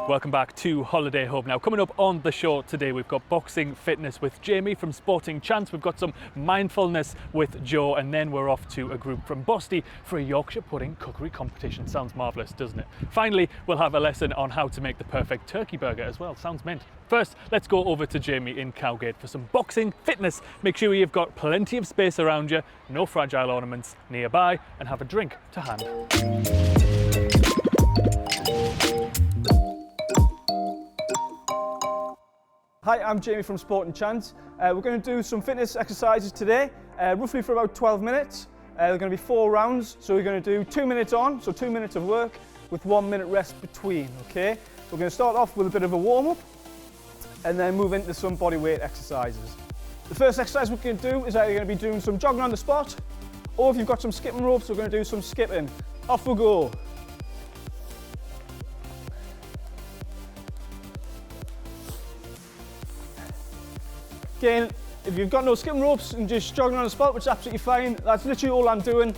Welcome back to Holiday Hub. Now, coming up on the show today, we've got boxing fitness with Jamie from Sporting Chance. We've got some mindfulness with Joe, and then we're off to a group from Bosty for a Yorkshire pudding cookery competition. Sounds marvellous, doesn't it? Finally, we'll have a lesson on how to make the perfect turkey burger as well. Sounds mint. First, let's go over to Jamie in Cowgate for some boxing fitness. Make sure you've got plenty of space around you, no fragile ornaments nearby, and have a drink to hand. Hi, I'm Jamie from Sporting Chance. We're going to do some fitness exercises today, roughly for about 12 minutes. They're going to be 4 rounds, so we're going to do 2 minutes on, so 2 minutes of work with 1 minute rest between, okay? So we're going to start off with a bit of a warm-up and then move into some body weight exercises. The first exercise we're going to do is either going to be doing some jogging on the spot, or if you've got some skipping ropes, we're going to do some skipping. Off we go. Again, if you've got no skipping ropes and just jogging on the spot, which is absolutely fine, that's literally all I'm doing.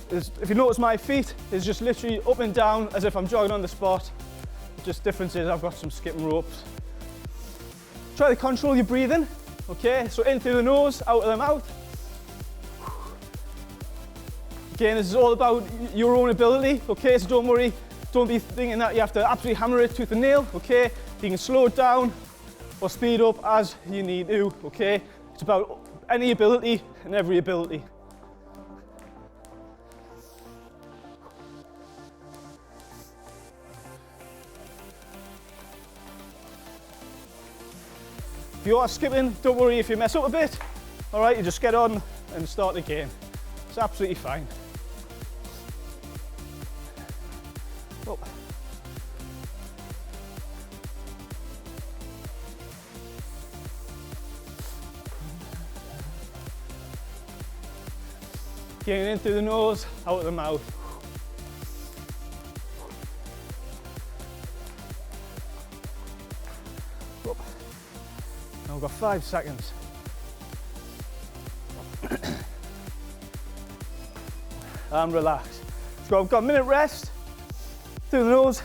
If you notice my feet, is just literally up and down as if I'm jogging on the spot. Just difference is I've got some skipping ropes. Try to control your breathing, okay? So in through the nose, out of the mouth. Again, this is all about your own ability, okay? So don't worry, don't be thinking that you have to absolutely hammer it tooth and nail, okay? You can slow it down or speed up as you need to, okay? It's about any ability and every ability. If you are skipping, don't worry if you mess up a bit. All right, you just get on and start again. It's absolutely fine. Oh. Getting in through the nose, out of the mouth. Up. Now we've got 5 seconds. And relax. So I've got a minute rest. Through the nose,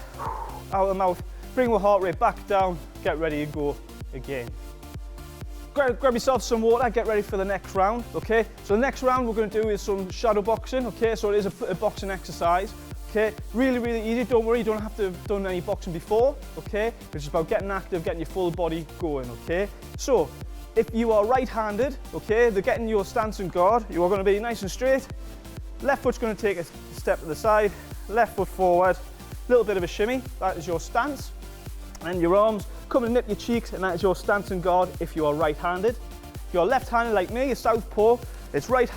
out of the mouth. Bring your heart rate back down. Get ready to go again. Grab yourself some water, get ready for the next round, okay? So the next round we're going to do is some shadow boxing, okay? So it is a boxing exercise, okay? Really, really easy, don't worry, you don't have to have done any boxing before, okay? It's just about getting active, getting your full body going, okay? So, if you are right-handed, okay, they're getting your stance and guard, you are going to be nice and straight. Left foot's going to take a step to the side, left foot forward, little bit of a shimmy, that is your stance. And your arms come and nip your cheeks, and that is your stance and guard if you are right-handed. If you're left-handed like me, a southpaw, it's right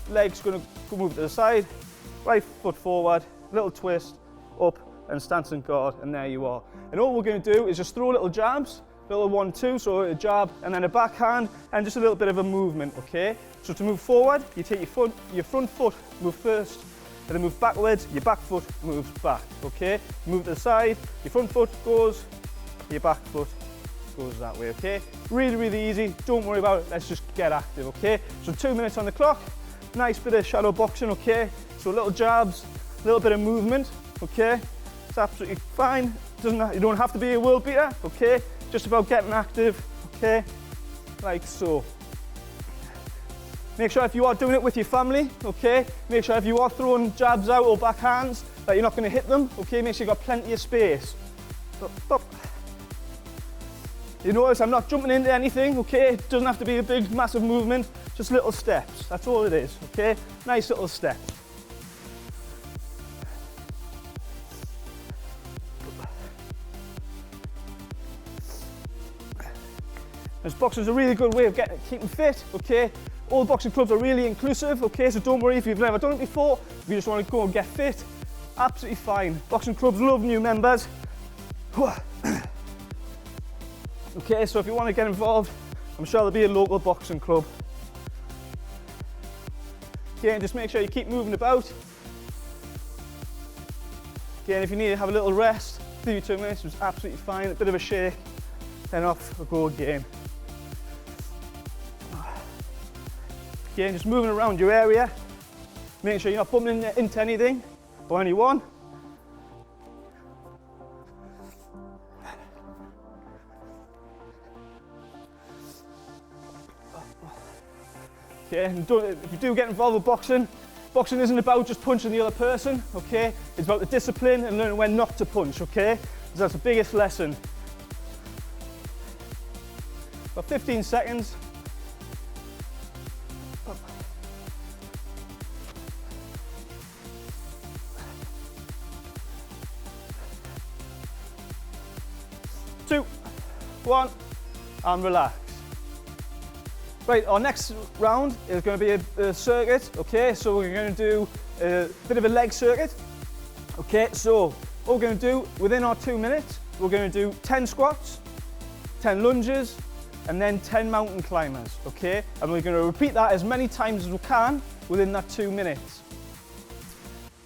leg's going to move to the side, right foot forward, little twist, up, and stance and guard, and there you are. And all we're going to do is just throw little jabs, little 1-2, so a jab, and then a backhand, and just a little bit of a movement, okay? So to move forward, you take your front foot, move first, and then move backwards, your back foot moves back, okay? Move to the side, your front foot goes, your back foot goes that way, okay? Really, really easy, don't worry about it, let's just get active, okay? So 2 minutes on the clock, nice bit of shadow boxing, okay? So little jabs, a little bit of movement, okay? It's absolutely fine, you don't have to be a world beater, okay? Just about getting active, okay? Like so. Make sure if you are doing it with your family, okay? Make sure if you are throwing jabs out or backhands that you're not going to hit them, okay? Make sure you've got plenty of space. Up. You notice I'm not jumping into anything, okay? It doesn't have to be a big, massive movement, just little steps. That's all it is, okay? Nice little steps. This boxing is a really good way of keeping fit, okay? All the boxing clubs are really inclusive, okay? So don't worry if you've never done it before, if you just want to go and get fit, absolutely fine. Boxing clubs love new members. Okay, so if you want to get involved, I'm sure there'll be a local boxing club. Again, just make sure you keep moving about. Again, if you need to have a little rest, 2 minutes was absolutely fine. A bit of a shake, then off we go again. Again, just moving around your area, making sure you're not bumping into anything or anyone. Okay, and if you do get involved with boxing, boxing isn't about just punching the other person, okay? It's about the discipline and learning when not to punch, okay? Because that's the biggest lesson. About 15 seconds. Two, one, and relax. Right, our next round is going to be a circuit, okay? So we're going to do a bit of a leg circuit. Okay, so what we're going to do within our 2 minutes, we're going to do 10 squats, 10 lunges, and then 10 mountain climbers, okay? And we're going to repeat that as many times as we can within that 2 minutes.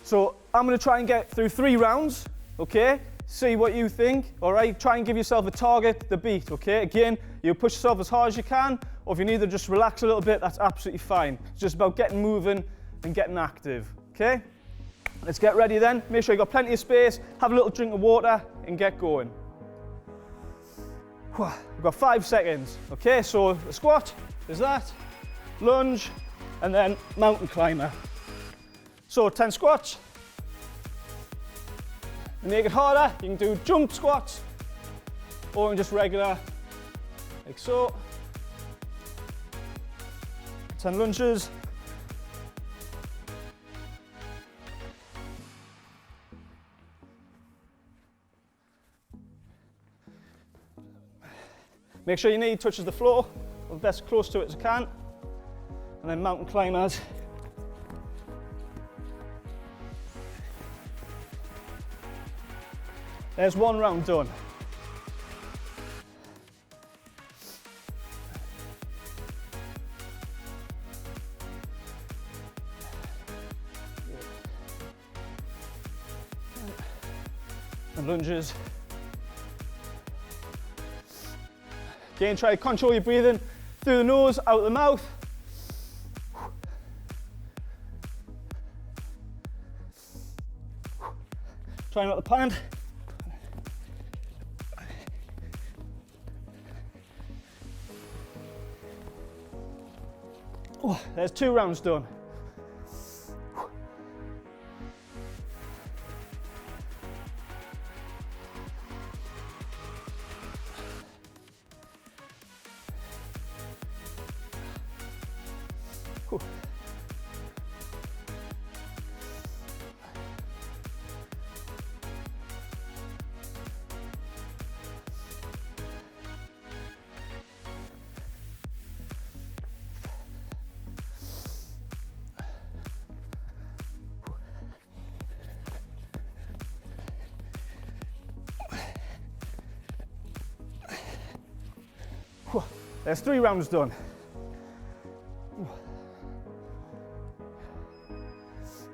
So I'm going to try and get through 3 rounds, okay? See what you think, all right? Try and give yourself a target to beat, okay? Again, you push yourself as hard as you can, or if you need to just relax a little bit, that's absolutely fine. It's just about getting moving and getting active, okay? Let's get ready then. Make sure you've got plenty of space, have a little drink of water, and get going. We've got 5 seconds, okay? So the squat is that, lunge, and then mountain climber. So 10 squats. To make it harder, you can do jump squats, or just regular, like so. 10 lunges. Make sure your knee touches the floor, or best close to it as you can. And then mountain climbers. There's 1 round done. And lunges. Again, try to control your breathing through the nose, out the mouth. Try not to pant. Oh, there's 2 rounds done. There's 3 rounds done.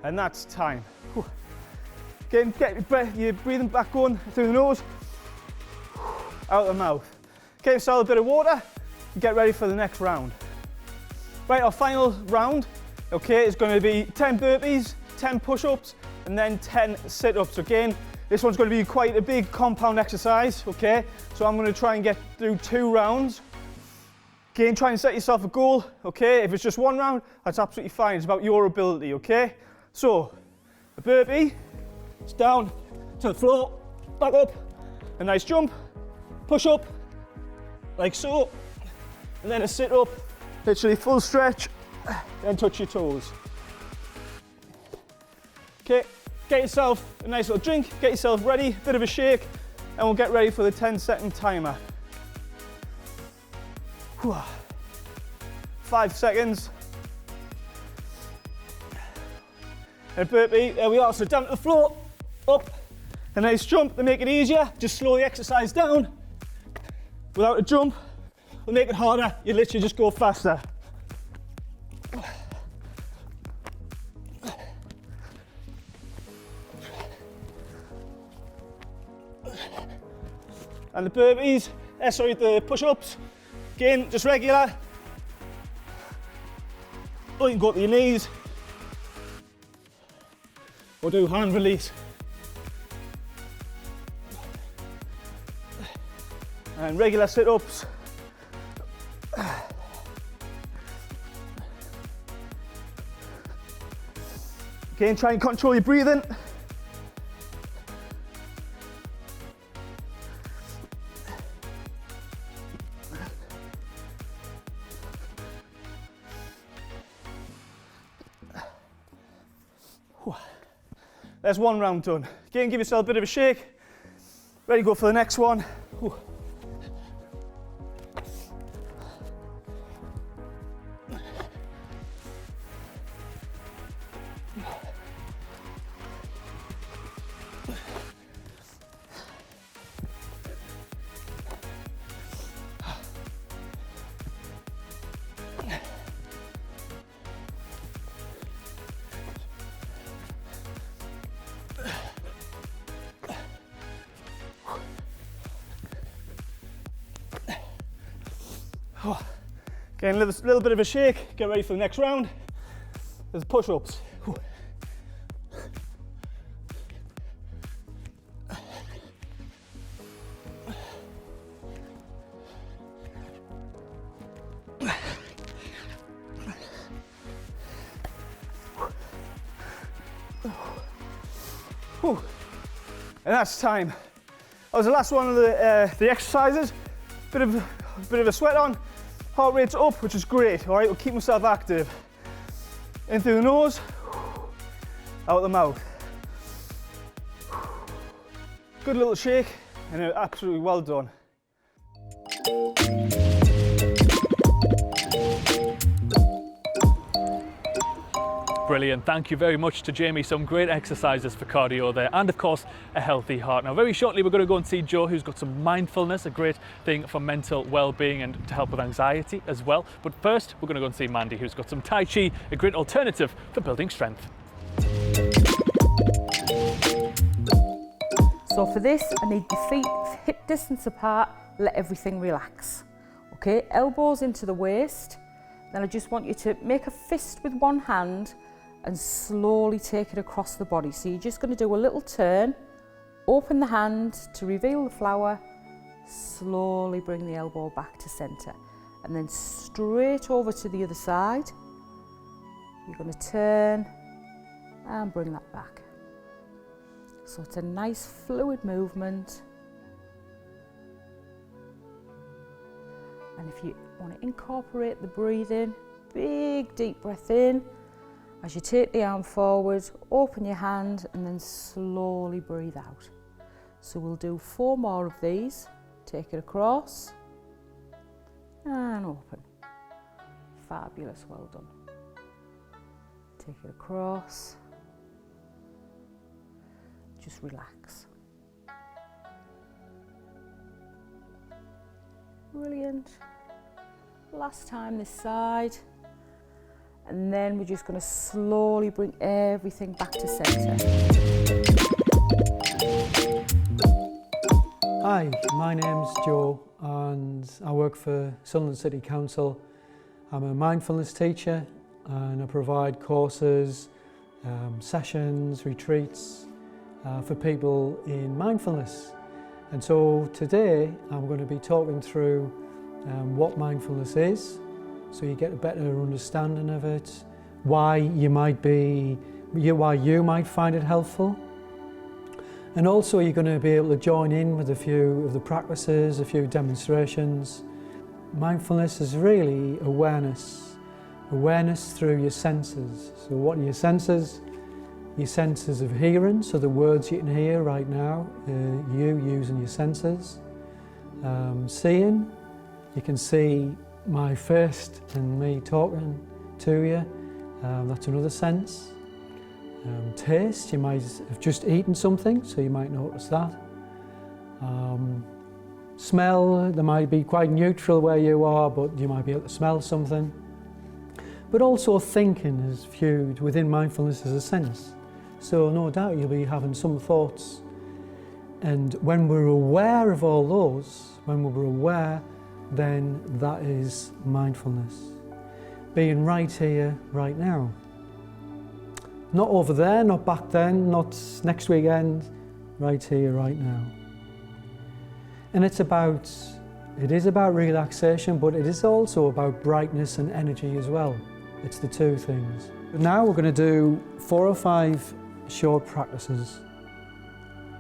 And that's time. Again, get your breathing back going through the nose, out the mouth. Get yourself a bit of water and get ready for the next round. Right, our final round, okay, is going to be 10 burpees, 10 push-ups, and then 10 sit-ups. Again, this one's going to be quite a big compound exercise, okay? So I'm going to try and get through 2 rounds. Again, try and set yourself a goal, okay? If it's just 1 round, that's absolutely fine. It's about your ability, okay? So, a burpee, it's down to the floor, back up, a nice jump, push up, like so, and then a sit up, literally full stretch, then touch your toes. Okay, get yourself a nice little drink, get yourself ready, bit of a shake, and we'll get ready for the 10-second timer. 5 seconds. And a burpee, there we are, so down to the floor, up, a nice jump to make it easier. Just slow the exercise down. Without a jump, we'll make it harder, you literally just go faster. And the burpees, the push-ups, again, just regular. Or you can go to your knees, or do hand release. And regular sit-ups. Again, try and control your breathing. There's one round done. Again, give yourself a bit of a shake. Ready to go for the next one. Again, a little bit of a shake, get ready for the next round. There's push-ups. And that's time. That was the last one of the exercises. Bit of a sweat on. Heart rate's up, which is great. All right, we'll keep myself active. In through the nose, out the mouth. Good little shake, and absolutely well done. Brilliant, thank you very much to Jamie. Some great exercises for cardio there, and of course a healthy heart. Now very shortly we're going to go and see Joe, who's got some mindfulness, a great thing for mental well-being and to help with anxiety as well. But first we're going to go and see Mandy, who's got some Tai Chi, a great alternative for building strength. So for this I need the feet hip distance apart, let everything relax. Okay, elbows into the waist. Then I just want you to make a fist with one hand and slowly take it across the body. So you're just going to do a little turn, open the hand to reveal the flower, slowly bring the elbow back to centre, and then straight over to the other side. You're going to turn and bring that back. So it's a nice fluid movement. And if you want to incorporate the breathing, big deep breath in. As you take the arm forward, open your hand and then slowly breathe out. So we'll do 4 more of these. Take it across and open. Fabulous, well done. Take it across. Just relax. Brilliant. Last time this side. And then we're just going to slowly bring everything back to centre. Hi, my name's Joe and I work for Sunderland City Council. I'm a mindfulness teacher and I provide courses, sessions, retreats for people in mindfulness. And so today I'm going to be talking through what mindfulness is, so you get a better understanding of it, why you might find it helpful. And also you're going to be able to join in with a few of the practices, a few demonstrations. Mindfulness is really awareness through your senses. So what are your senses? Your senses of hearing, so the words you can hear right now, you using your senses. Seeing, you can see my face and me talking to you, that's another sense. Taste, you might have just eaten something, so you might notice that. Smell, they might be quite neutral where you are, but you might be able to smell something. But also thinking is viewed within mindfulness as a sense. So no doubt you'll be having some thoughts. And when we're aware of all those, when we're aware, then that is mindfulness. Being right here, right now. Not over there, not back then, not next weekend, right here, right now. And it is about relaxation, but it is also about brightness and energy as well. It's the two things. Now we're going to do 4 or 5 short practices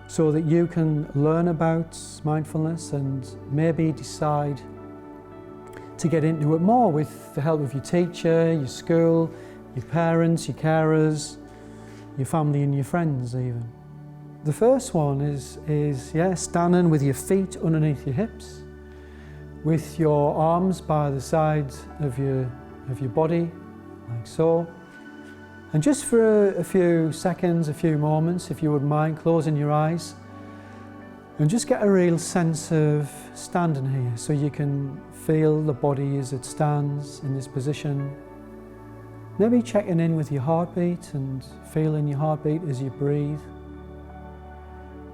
so that you can learn about mindfulness and maybe decide to get into it more with the help of your teacher, your school, your parents, your carers, your family and your friends even. The first one is standing with your feet underneath your hips, with your arms by the sides of your body, like so. And just for a few seconds, a few moments, if you wouldn't mind, closing your eyes and just get a real sense of standing here so you can feel the body as it stands in this position. Maybe checking in with your heartbeat and feeling your heartbeat as you breathe.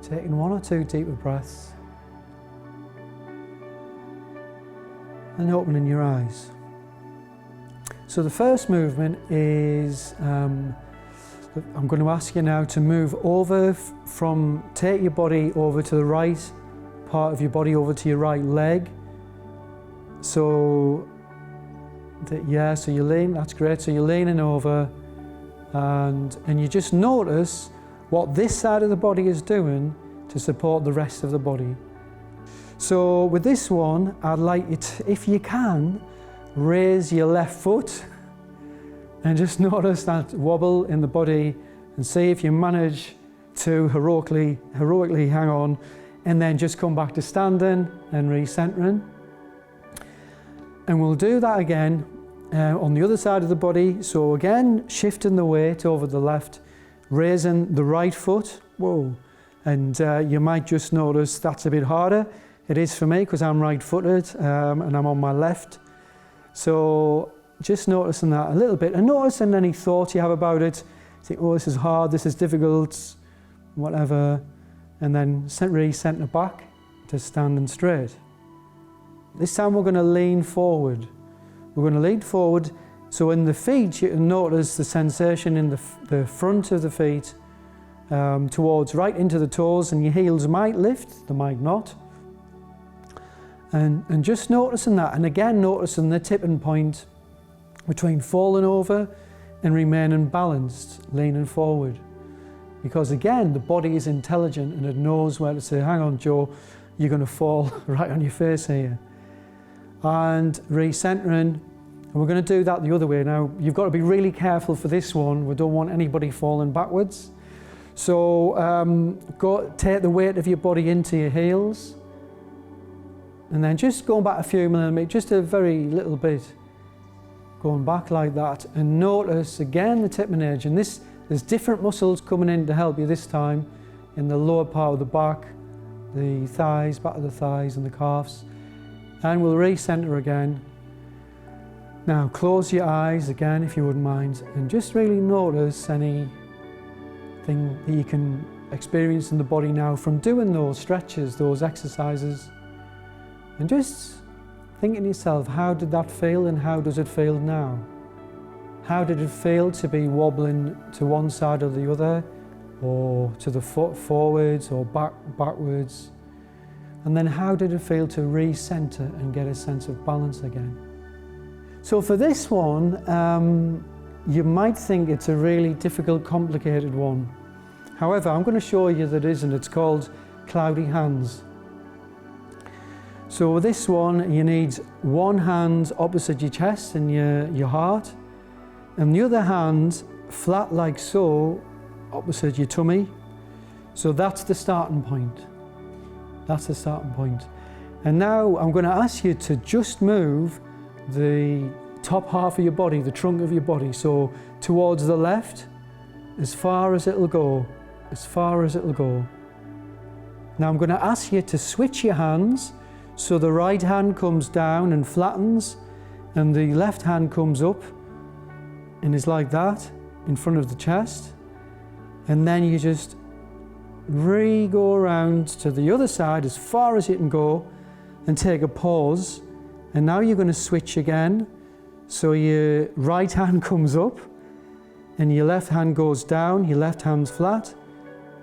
Taking 1 or 2 deeper breaths and opening your eyes. So the first movement is, I'm going to ask you now to move over take your body over to the right part of your body, over to your right leg. So you lean, that's great. So you're leaning over and you just notice what this side of the body is doing to support the rest of the body. So with this one, I'd like you to, if you can, raise your left foot and just notice that wobble in the body and see if you manage to heroically hang on, and then just come back to standing and recentering. And we'll do that again on the other side of the body. So again, shifting the weight over the left, raising the right foot, whoa. And you might just notice that's a bit harder. It is for me because I'm right-footed and I'm on my left. So just noticing that a little bit and noticing any thoughts you have about it. Think, oh, this is hard, this is difficult, whatever. And then recenter back to standing straight. This time we're going to lean forward. We're going to lean forward. So in the feet, you can notice the sensation in the front of the feet towards right into the toes, and your heels might lift, they might not. And just noticing that, and again noticing the tipping point between falling over and remaining balanced, leaning forward. Because again, the body is intelligent and it knows where to say, hang on Joe, you're going to fall right on your face here. And recentering, and we're going to do that the other way. Now, you've got to be really careful for this one. We don't want anybody falling backwards. So take the weight of your body into your heels. And then just going back a few millimeters, just a very little bit. Going back like that. And notice again the tipping edge. And there's different muscles coming in to help you this time. In the lower part of the back, the thighs, back of the thighs and the calves. And we'll recenter again. Now close your eyes again if you wouldn't mind, and just really notice anything that you can experience in the body now from doing those stretches, those exercises. And just thinking to yourself, how did that feel and how does it feel now? How did it feel to be wobbling to one side or the other, or to the foot forwards or backwards? And then how did it feel to recenter and get a sense of balance again? So for this one, you might think it's a really difficult, complicated one. However, I'm going to show you that it isn't. It's called cloudy hands. So with this one, you need one hand opposite your chest and your heart, and the other hand flat like so, opposite your tummy. So that's the starting point. That's the starting point. And now I'm going to ask you to just move the top half of your body, the trunk of your body, so towards the left, as far as it'll go, as far as it'll go. Now I'm going to ask you to switch your hands, so the right hand comes down and flattens, and the left hand comes up and is like that, in front of the chest. And then you just go around to the other side as far as you can go and take a pause. And now you're going to switch again. So your right hand comes up and your left hand goes down, your left hand's flat,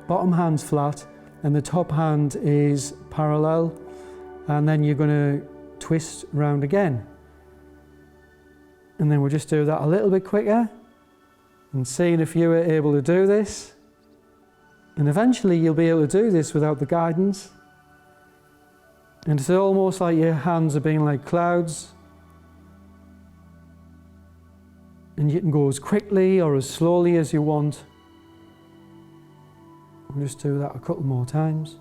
bottom hand's flat, and the top hand is parallel. And then you're going to twist round again. And then we'll just do that a little bit quicker and seeing if you are able to do this. And eventually you'll be able to do this without the guidance. And it's almost like your hands are being like clouds. And you can go as quickly or as slowly as you want. We'll just do that a couple more times.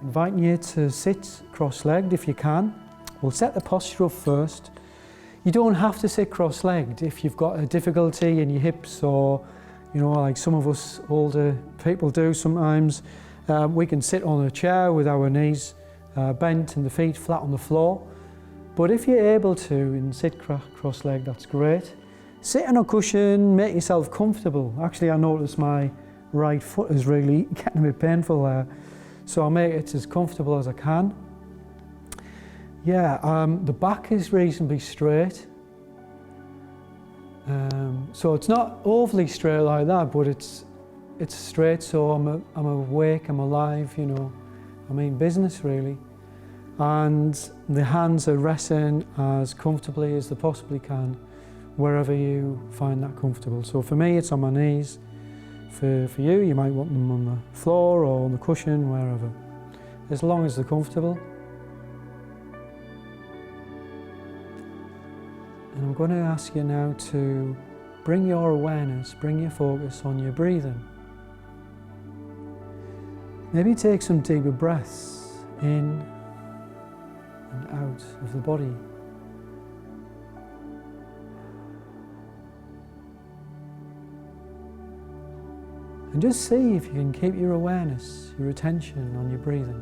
Inviting you to sit cross-legged if you can. We'll set the posture up first. You don't have to sit cross-legged if you've got a difficulty in your hips or, you know, like some of us older people do sometimes. We can sit on a chair with our knees bent and the feet flat on the floor. But if you're able to and sit cross-legged, that's great. Sit on a cushion, make yourself comfortable. Actually, I notice my right foot is really getting a bit painful there. So I'll make it as comfortable as I can. Yeah, the back is reasonably straight. So it's not overly straight like that, but it's straight, so I'm awake, I'm alive, you know. I mean business really. And the hands are resting as comfortably as they possibly can, wherever you find that comfortable. So for me, it's on my knees. For you, you might want them on the floor or on the cushion, wherever. As long as they're comfortable. And I'm going to ask you now to bring your awareness, bring your focus on your breathing. Maybe take some deeper breaths in and out of the body. And just see if you can keep your awareness, your attention on your breathing.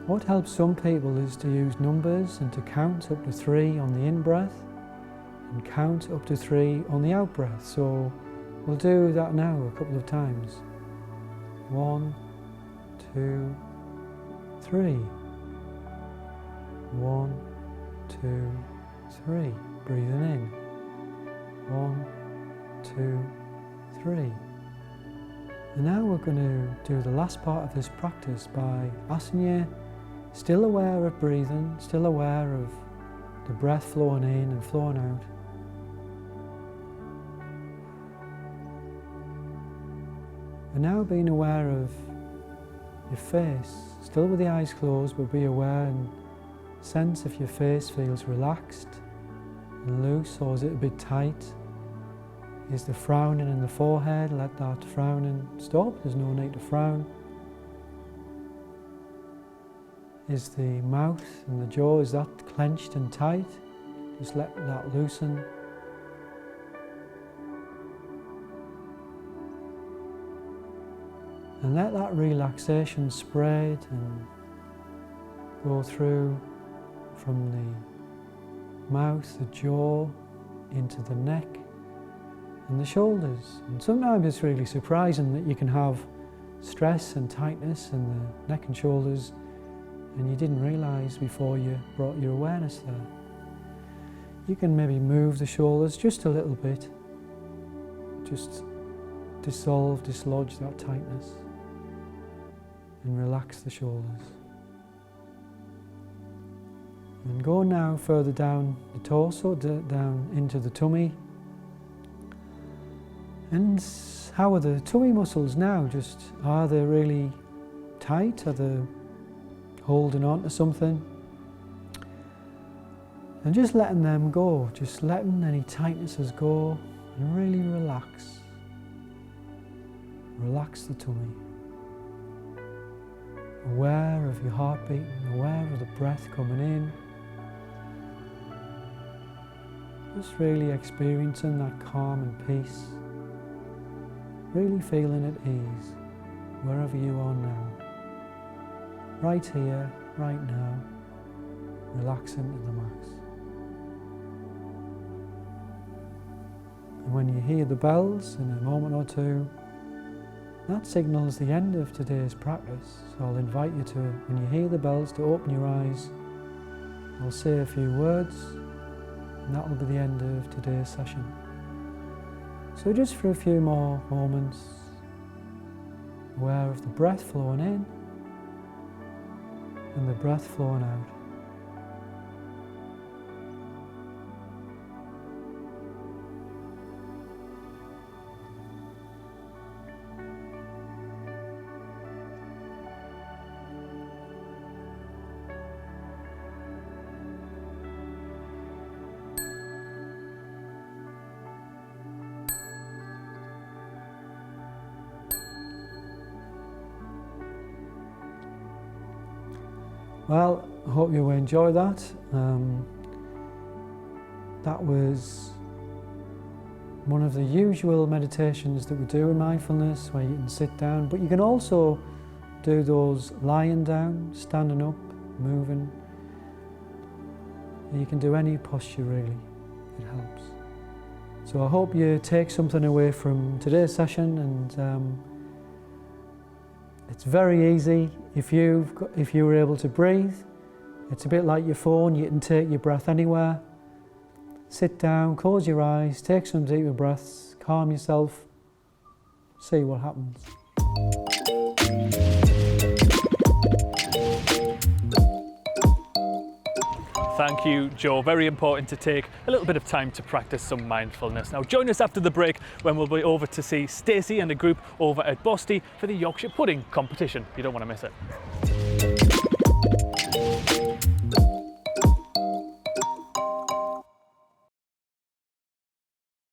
What helps some people is to use numbers and to count up to 3 on the in-breath and count up to 3 on the out-breath. So we'll do that now a couple of times. 1, 2, 3. 1, 2, 3. Breathing in. 1, 2, 3. And now we're going to do the last part of this practice by asking you, still aware of breathing, still aware of the breath flowing in and flowing out. And now being aware of your face, still with the eyes closed, but be aware and sense if your face feels relaxed and loose, or is it a bit tight? Is the frowning in the forehead? Let that frowning stop, there's no need to frown. Is the mouth and the jaw, is that clenched and tight? Just let that loosen. And let that relaxation spread and go through from the mouth, the jaw, into the neck and the shoulders. And sometimes it's really surprising that you can have stress and tightness in the neck and shoulders and you didn't realise before you brought your awareness there. You can maybe move the shoulders just a little bit, just dislodge that tightness and relax the shoulders. And go now further down the torso, down into the tummy. And how are the tummy muscles now? Just, are they really tight? Are they holding on to something? And just letting them go, just letting any tightnesses go and really relax. Relax the tummy. Aware of your heart beating, aware of the breath coming in. Just really experiencing that calm and peace. Really feeling at ease wherever you are now. Right here, right now, relaxing to the max. And when you hear the bells in a moment or two, that signals the end of today's practice. So I'll invite you to, when you hear the bells, to open your eyes. I'll say a few words, and that will be the end of today's session. So just for a few more moments, aware of the breath flowing in and the breath flowing out. Well, I hope you enjoy that. That was one of the usual meditations that we do in mindfulness, where you can sit down, but you can also do those lying down, standing up, moving. And you can do any posture really, it helps. So I hope you take something away from today's session, and it's very easy. If you were able to breathe, it's a bit like your phone. You can take your breath anywhere. Sit down, close your eyes, take some deeper breaths, calm yourself, see what happens. Thank you, Joe. Very important to take a little bit of time to practice some mindfulness. Now join us after the break when we'll be over to see Stacey and a group over at Bosty for the Yorkshire Pudding competition. You don't want to miss it.